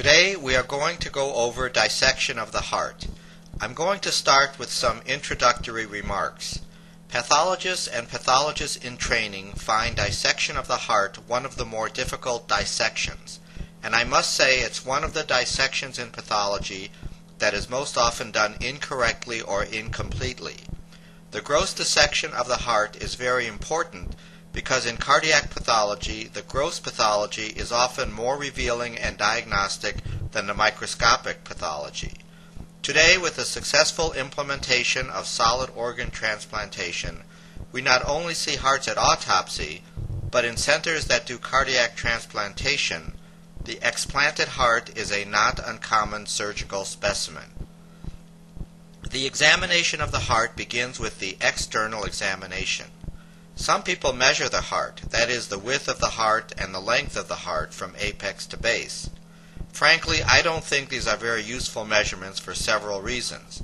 Today we are going to go over dissection of the heart. I'm going to start with some introductory remarks. Pathologists and pathologists in training find dissection of the heart one of the more difficult dissections, and I must say it's one of the dissections in pathology that is most often done incorrectly or incompletely. The gross dissection of the heart is very important because in cardiac pathology, the gross pathology is often more revealing and diagnostic than the microscopic pathology. Today, with the successful implementation of solid organ transplantation, we not only see hearts at autopsy, but in centers that do cardiac transplantation, the explanted heart is a not uncommon surgical specimen. The examination of the heart begins with the external examination. Some people measure the heart, that is, the width of the heart and the length of the heart from apex to base. Frankly, I don't think these are very useful measurements for several reasons.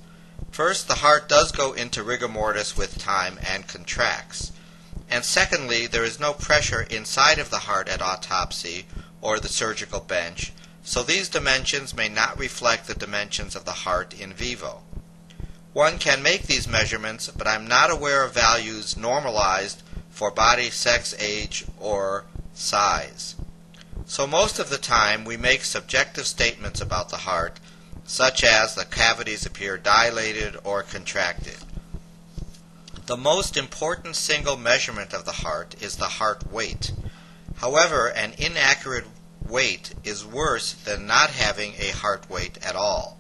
First, the heart does go into rigor mortis with time and contracts. And secondly, there is no pressure inside of the heart at autopsy or the surgical bench, so these dimensions may not reflect the dimensions of the heart in vivo. One can make these measurements, but I'm not aware of values normalized for body, sex, age, or size. So most of the time we make subjective statements about the heart, such as the cavities appear dilated or contracted. The most important single measurement of the heart is the heart weight. However, an inaccurate weight is worse than not having a heart weight at all.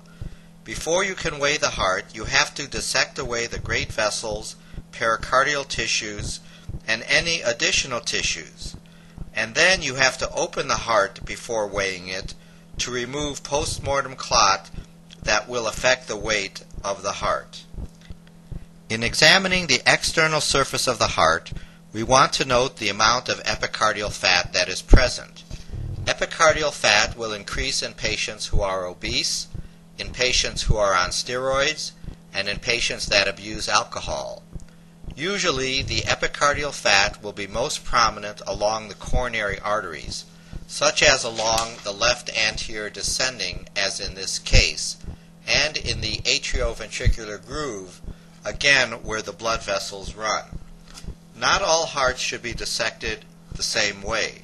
Before you can weigh the heart, you have to dissect away the great vessels, pericardial tissues, and any additional tissues. And then you have to open the heart before weighing it to remove post-mortem clot that will affect the weight of the heart. In examining the external surface of the heart, we want to note the amount of epicardial fat that is present. Epicardial fat will increase in patients who are obese, in patients who are on steroids, and in patients that abuse alcohol. Usually, the epicardial fat will be most prominent along the coronary arteries, such as along the left anterior descending, as in this case, and in the atrioventricular groove, again where the blood vessels run. Not all hearts should be dissected the same way.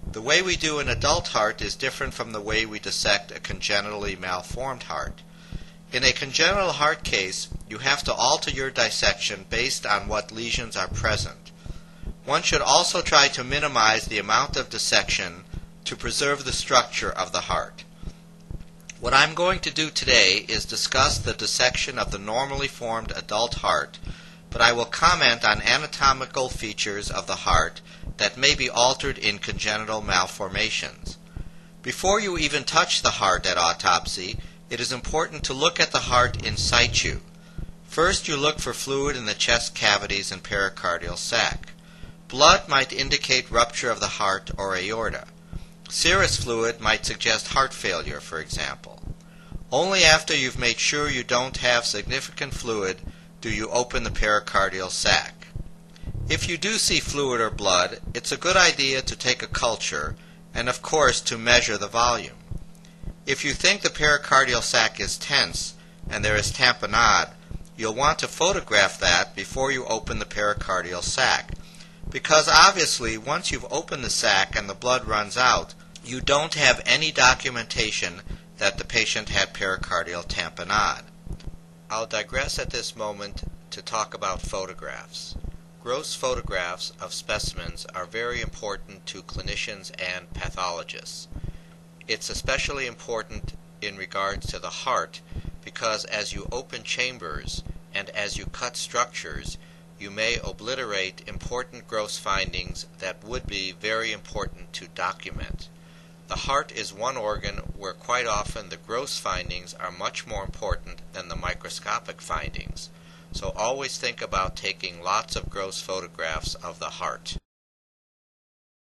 The way we do an adult heart is different from the way we dissect a congenitally malformed heart. In a congenital heart case, you have to alter your dissection based on what lesions are present. One should also try to minimize the amount of dissection to preserve the structure of the heart. What I'm going to do today is discuss the dissection of the normally formed adult heart, but I will comment on anatomical features of the heart that may be altered in congenital malformations. Before you even touch the heart at autopsy, it is important to look at the heart in situ. First, you look for fluid in the chest cavities and pericardial sac. Blood might indicate rupture of the heart or aorta. Serous fluid might suggest heart failure, for example. Only after you've made sure you don't have significant fluid do you open the pericardial sac. If you do see fluid or blood, it's a good idea to take a culture and, of course, to measure the volume. If you think the pericardial sac is tense and there is tamponade, you'll want to photograph that before you open the pericardial sac, because obviously once you've opened the sac and the blood runs out, you don't have any documentation that the patient had pericardial tamponade. I'll digress at this moment to talk about photographs. Gross photographs of specimens are very important to clinicians and pathologists. It's especially important in regards to the heart because as you open chambers and as you cut structures, you may obliterate important gross findings that would be very important to document. The heart is one organ where quite often the gross findings are much more important than the microscopic findings. So always think about taking lots of gross photographs of the heart.